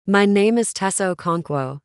My name is Tessa,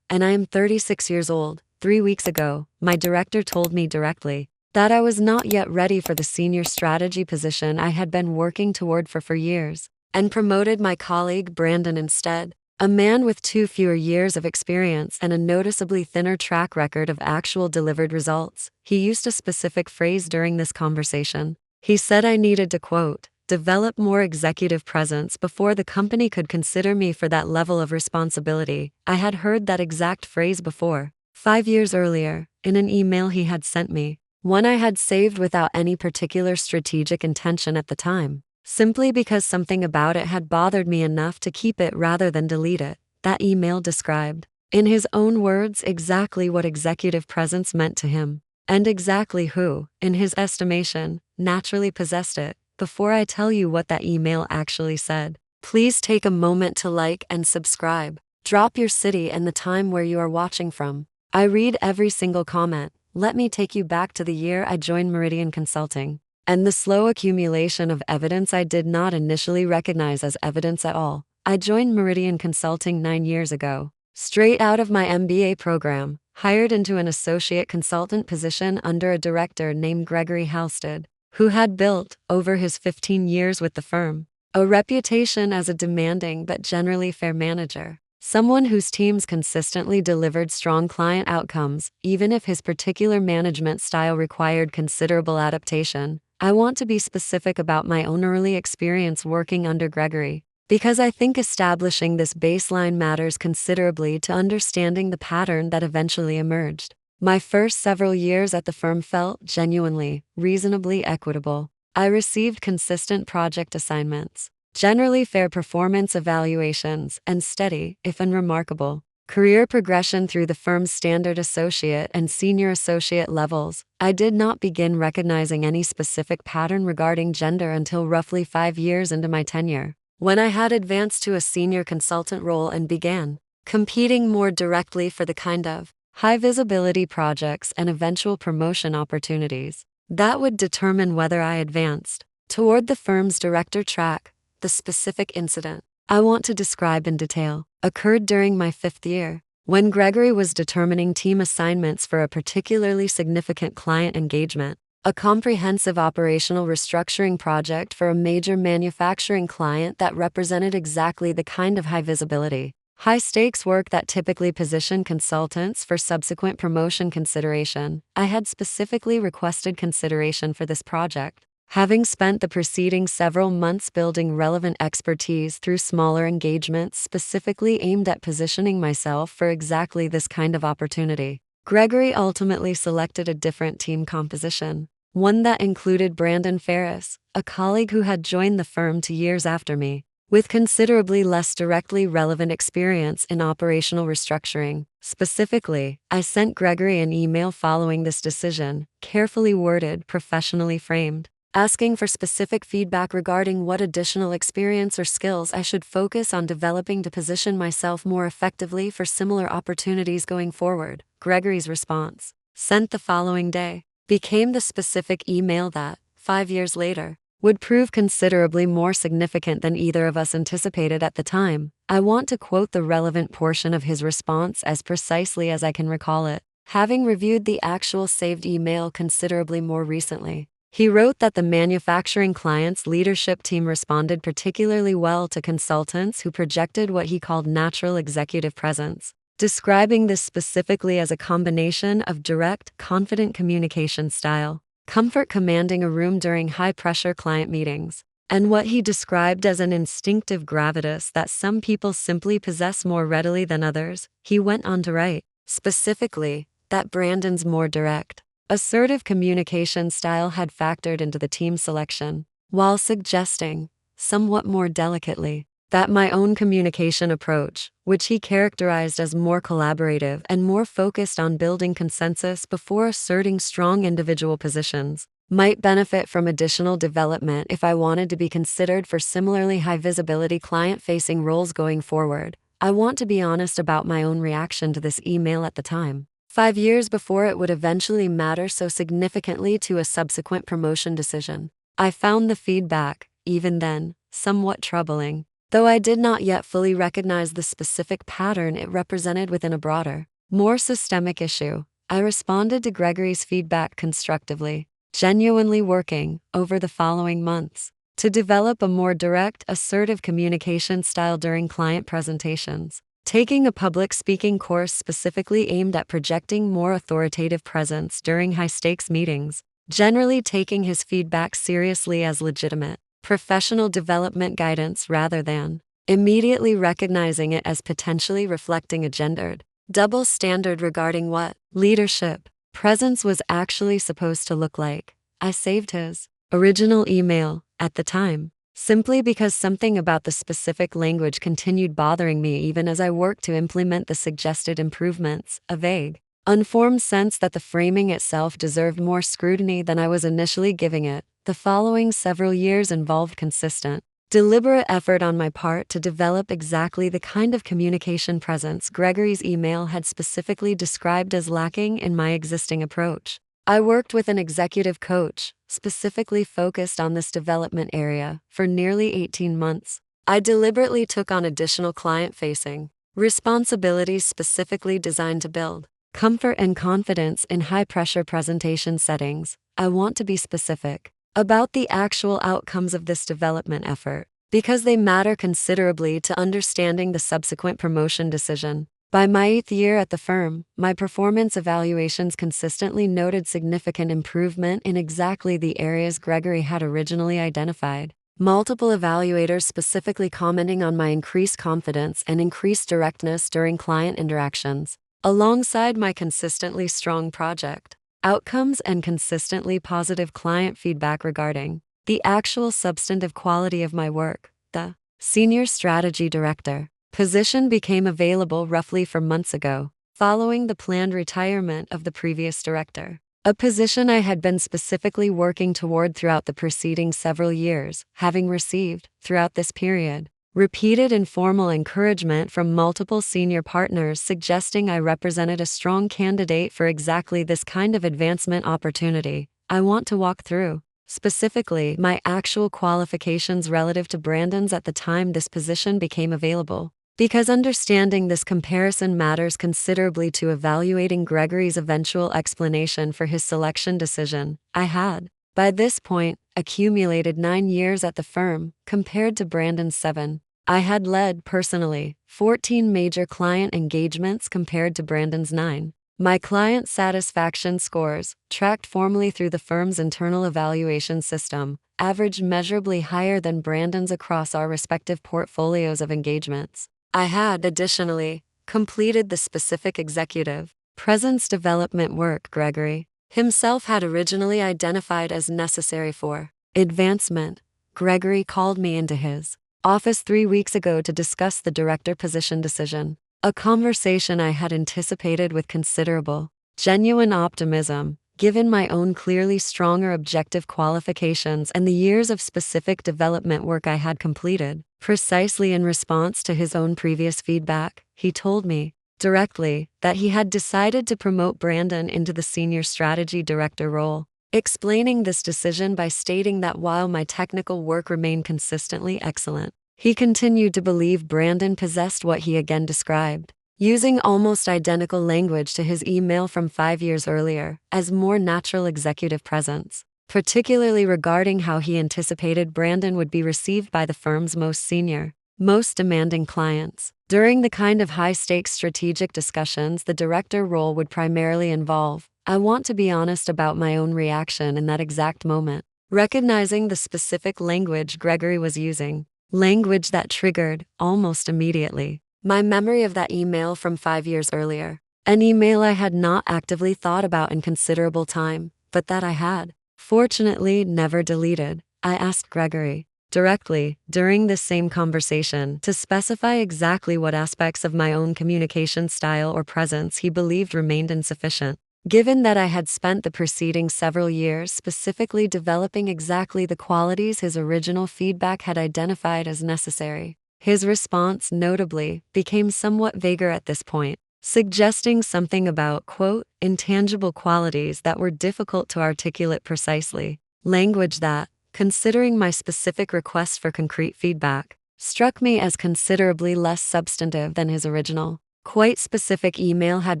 and I am 36 years old. 3 weeks ago, my director told me directly that I was not yet ready for the senior strategy position I had been working toward for years, and promoted my colleague Brandon instead, a man with too fewer years of experience and a noticeably thinner track record of actual delivered results. He used a specific phrase during this conversation. He said I needed to, quote, develop more executive presence before the company could consider me for that level of responsibility. I had heard that exact phrase before, 5 years earlier, in an email he had sent me, one I had saved without any particular strategic intention at the time, simply because something about it had bothered me enough to keep it rather than delete it. That email described, in his own words, exactly what executive presence meant to him, and exactly who, in his estimation, naturally possessed it. Before I tell you what that email actually said, please take a moment to like and subscribe. Drop your city and the time where you are watching from. I read every single comment. Let me take you back to the year I joined Meridian Consulting, and the slow accumulation of evidence I did not initially recognize as evidence at all. I joined Meridian Consulting 9 years ago, straight out of my MBA program, hired into an associate consultant position under a director named Gregory Halstead, who had built, over his 15 years with the firm, a reputation as a demanding but generally fair manager, someone whose teams consistently delivered strong client outcomes, even if his particular management style required considerable adaptation. I want to be specific about my own early experience working under Gregory, because I think establishing this baseline matters considerably to understanding the pattern that eventually emerged. My first several years at the firm felt genuinely, reasonably equitable. I received consistent project assignments, generally fair performance evaluations, and steady, if unremarkable, career progression through the firm's standard associate and senior associate levels. I did not begin recognizing any specific pattern regarding gender until roughly 5 years into my tenure, when I had advanced to a senior consultant role and began competing more directly for the kind of high-visibility projects and eventual promotion opportunities that would determine whether I advanced toward the firm's director track. The specific incident I want to describe in detail occurred during my 5th year, when Gregory was determining team assignments for a particularly significant client engagement, a comprehensive operational restructuring project for a major manufacturing client that represented exactly the kind of high-visibility, high-stakes work that typically position consultants for subsequent promotion consideration. I had specifically requested consideration for this project, having spent the preceding several months building relevant expertise through smaller engagements specifically aimed at positioning myself for exactly this kind of opportunity. Gregory ultimately selected a different team composition, one that included Brandon Ferris, a colleague who had joined the firm 2 years after me, with considerably less directly relevant experience in operational restructuring. Specifically, I sent Gregory an email following this decision, carefully worded, professionally framed, asking for specific feedback regarding what additional experience or skills I should focus on developing to position myself more effectively for similar opportunities going forward. Gregory's response, sent the following day, became the specific email that, 5 years later, would prove considerably more significant than either of us anticipated at the time. I want to quote the relevant portion of his response as precisely as I can recall it, having reviewed the actual saved email considerably more recently. He wrote that the manufacturing client's leadership team responded particularly well to consultants who projected what he called natural executive presence, describing this specifically as a combination of direct, confident communication style, comfort commanding a room during high-pressure client meetings, and what he described as an instinctive gravitas that some people simply possess more readily than others. He went on to write, specifically, that Brandon's more direct, assertive communication style had factored into the team selection, while suggesting, somewhat more delicately, that my own communication approach, which he characterized as more collaborative and more focused on building consensus before asserting strong individual positions, might benefit from additional development if I wanted to be considered for similarly high-visibility client-facing roles going forward. I want to be honest about my own reaction to this email at the time, 5 years before it would eventually matter so significantly to a subsequent promotion decision. I found the feedback, even then, somewhat troubling. though I did not yet fully recognize the specific pattern it represented within a broader, more systemic issue. I responded to Gregory's feedback constructively, genuinely working, over the following months, to develop a more direct, assertive communication style during client presentations. Taking a public speaking course specifically aimed at projecting more authoritative presence during high-stakes meetings, generally taking his feedback seriously as legitimate, professional development guidance rather than immediately recognizing it as potentially reflecting a gendered double standard regarding what leadership presence was actually supposed to look like. I saved his original email at the time, simply because something about the specific language continued bothering me even as I worked to implement the suggested improvements, a vague, unformed sense that the framing itself deserved more scrutiny than I was initially giving it. The following several years involved consistent, deliberate effort on my part to develop exactly the kind of communication presence Gregory's email had specifically described as lacking in my existing approach. I worked with an executive coach, specifically focused on this development area, for nearly 18 months. I deliberately took on additional client-facing responsibilities specifically designed to build comfort and confidence in high-pressure presentation settings. I want to be specific about the actual outcomes of this development effort, because they matter considerably to understanding the subsequent promotion decision. By my 8th year at the firm, my performance evaluations consistently noted significant improvement in exactly the areas Gregory had originally identified. Multiple evaluators specifically commenting on my increased confidence and increased directness during client interactions, alongside my consistently strong project outcomes and consistently positive client feedback regarding the actual substantive quality of my work. The senior strategy director position became available roughly 4 months ago, following the planned retirement of the previous director, a position I had been specifically working toward throughout the preceding several years, having received, throughout this period, repeated informal encouragement from multiple senior partners suggesting I represented a strong candidate for exactly this kind of advancement opportunity. I want to walk through, specifically, my actual qualifications relative to Brandon's at the time this position became available, because understanding this comparison matters considerably to evaluating Gregory's eventual explanation for his selection decision. I had, by this point, accumulated 9 years at the firm, compared to Brandon's 7. I had led, personally, 14 major client engagements compared to Brandon's 9. My client satisfaction scores, tracked formally through the firm's internal evaluation system, averaged measurably higher than Brandon's across our respective portfolios of engagements. I had, additionally, completed the specific executive presence development work Gregory himself had originally identified as necessary for advancement. Gregory called me into his office 3 weeks ago to discuss the director position decision, a conversation I had anticipated with considerable, genuine optimism, given my own clearly stronger objective qualifications and the years of specific development work I had completed. Precisely in response to his own previous feedback, he told me, directly, that he had decided to promote Brandon into the senior strategy director role, explaining this decision by stating that while my technical work remained consistently excellent, he continued to believe Brandon possessed what he again described, using almost identical language to his email from 5 years earlier, as more natural executive presence, particularly regarding how he anticipated Brandon would be received by the firm's most senior, most demanding clients. During the kind of high-stakes strategic discussions the director role would primarily involve, I want to be honest about my own reaction in that exact moment, recognizing the specific language Gregory was using, language that triggered, almost immediately, my memory of that email from 5 years earlier, an email I had not actively thought about in considerable time, but that I had, fortunately, never deleted. I asked Gregory, directly, during this same conversation, to specify exactly what aspects of my own communication style or presence he believed remained insufficient, given that I had spent the preceding several years specifically developing exactly the qualities his original feedback had identified as necessary. His response, notably, became somewhat vaguer at this point, suggesting something about, quote, intangible qualities that were difficult to articulate precisely, language that, considering my specific request for concrete feedback, struck me as considerably less substantive than his original, quite specific email had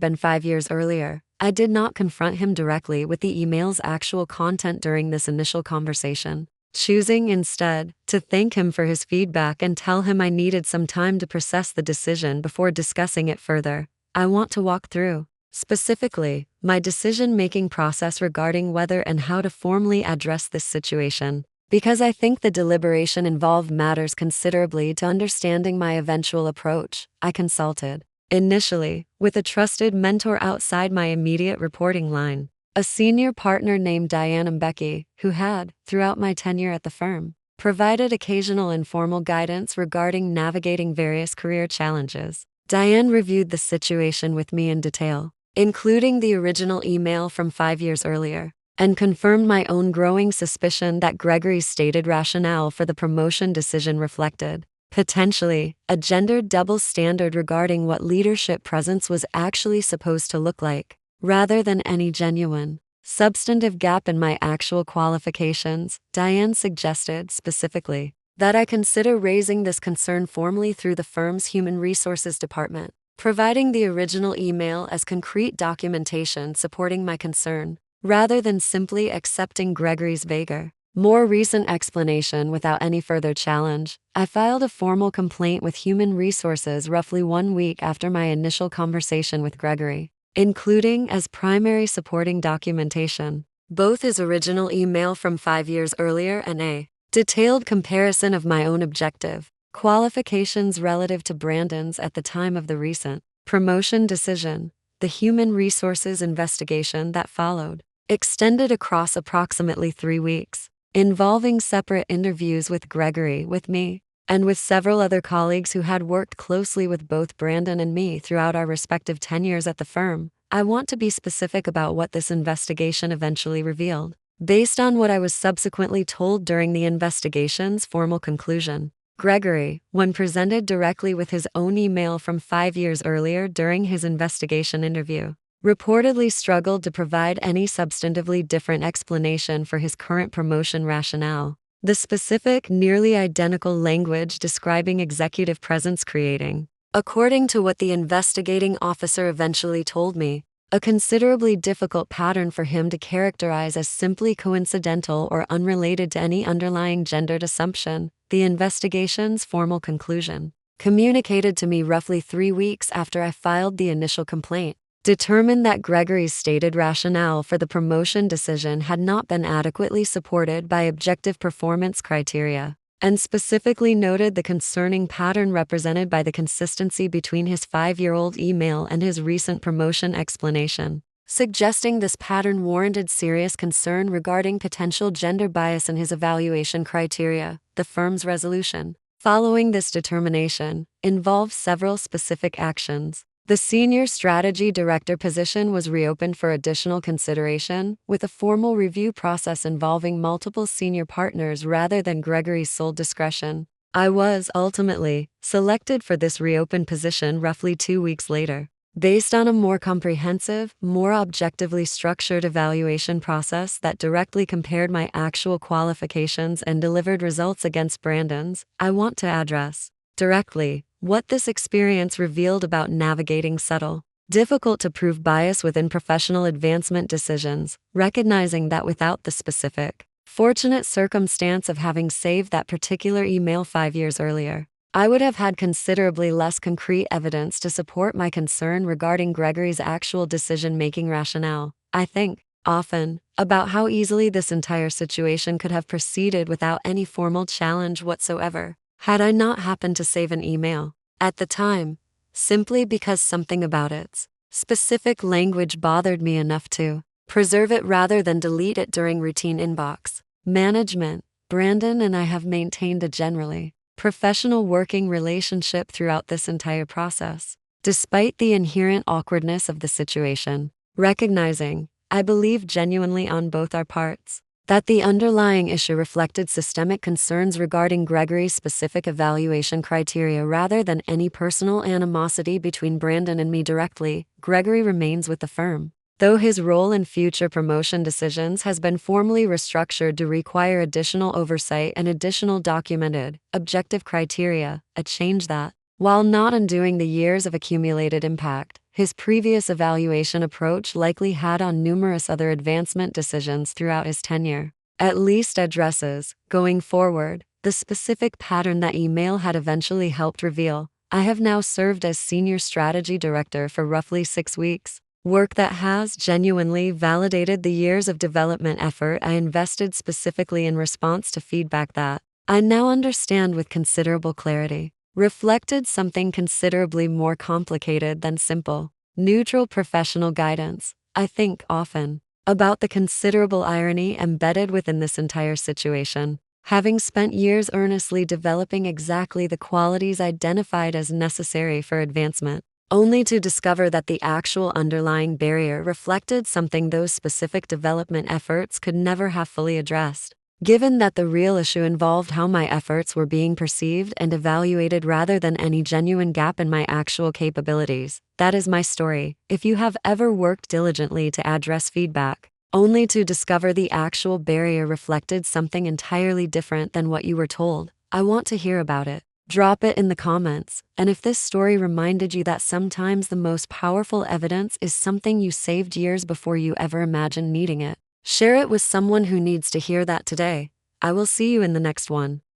been 5 years earlier. I did not confront him directly with the email's actual content during this initial conversation, choosing instead to thank him for his feedback and tell him I needed some time to process the decision before discussing it further. I want to walk through, specifically, my decision-making process regarding whether and how to formally address this situation, because I think the deliberation involved matters considerably to understanding my eventual approach. I consulted, initially, with a trusted mentor outside my immediate reporting line, a senior partner named Diane Mbeki, who had, throughout my tenure at the firm, provided occasional informal guidance regarding navigating various career challenges. Diane reviewed the situation with me in detail, including the original email from 5 years earlier, and confirmed my own growing suspicion that Gregory's stated rationale for the promotion decision reflected, potentially, a gendered double standard regarding what leadership presence was actually supposed to look like, rather than any genuine, substantive gap in my actual qualifications. Diane suggested, specifically, that I consider raising this concern formally through the firm's Human Resources Department, providing the original email as concrete documentation supporting my concern, rather than simply accepting Gregory's vaguer, more recent explanation without any further challenge. I filed a formal complaint with Human Resources roughly 1 week after my initial conversation with Gregory, including as primary supporting documentation both his original email from 5 years earlier and a detailed comparison of my own objective qualifications relative to Brandon's at the time of the recent promotion decision. The human resources investigation that followed extended across approximately 3 weeks, involving separate interviews with Gregory, with me, and with several other colleagues who had worked closely with both Brandon and me throughout our respective tenures at the firm. I want to be specific about what this investigation eventually revealed, based on what I was subsequently told during the investigation's formal conclusion. Gregory, when presented directly with his own email from 5 years earlier during his investigation interview, reportedly struggled to provide any substantively different explanation for his current promotion rationale. The specific, nearly identical language describing executive presence creating, according to what the investigating officer eventually told me, a considerably difficult pattern for him to characterize as simply coincidental or unrelated to any underlying gendered assumption. The investigation's formal conclusion, communicated to me roughly 3 weeks after I filed the initial complaint, determined that Gregory's stated rationale for the promotion decision had not been adequately supported by objective performance criteria, and specifically noted the concerning pattern represented by the consistency between his 5-year-old email and his recent promotion explanation, suggesting this pattern warranted serious concern regarding potential gender bias in his evaluation criteria. The firm's resolution, following this determination, involved several specific actions. The senior strategy director position was reopened for additional consideration, with a formal review process involving multiple senior partners rather than Gregory's sole discretion. I was, ultimately, selected for this reopened position roughly 2 weeks later, based on a more comprehensive, more objectively structured evaluation process that directly compared my actual qualifications and delivered results against Brandon's. I want to address, directly, what this experience revealed about navigating subtle, difficult to prove bias within professional advancement decisions, recognizing that without the specific, fortunate circumstance of having saved that particular email 5 years earlier, I would have had considerably less concrete evidence to support my concern regarding Gregory's actual decision-making rationale. I think, often, about how easily this entire situation could have proceeded without any formal challenge whatsoever, had I not happened to save an email at the time, simply because something about its specific language bothered me enough to preserve it rather than delete it during routine inbox management. Brandon and I have maintained a generally professional working relationship throughout this entire process, despite the inherent awkwardness of the situation, recognizing, I believe genuinely on both our parts, that the underlying issue reflected systemic concerns regarding Gregory's specific evaluation criteria rather than any personal animosity between Brandon and me directly. Gregory remains with the firm. though his role in future promotion decisions has been formally restructured to require additional oversight and additional documented, objective criteria, a change that, while not undoing the years of accumulated impact, his previous evaluation approach likely had on numerous other advancement decisions throughout his tenure, at least addresses, going forward, the specific pattern that email had eventually helped reveal. I have now served as Senior Strategy Director for roughly 6 weeks. Work that has genuinely validated the years of development effort I invested specifically in response to feedback that I now understand with considerable clarity reflected something considerably more complicated than simple, neutral professional guidance. I think often about the considerable irony embedded within this entire situation. Having spent years earnestly developing exactly the qualities identified as necessary for advancement, only to discover that the actual underlying barrier reflected something those specific development efforts could never have fully addressed. Given that the real issue involved how my efforts were being perceived and evaluated rather than any genuine gap in my actual capabilities, that is my story. If you have ever worked diligently to address feedback, only to discover the actual barrier reflected something entirely different than what you were told, I want to hear about it. Drop it in the comments, and if this story reminded you that sometimes the most powerful evidence is something you saved years before you ever imagined needing it, share it with someone who needs to hear that today. I will see you in the next one.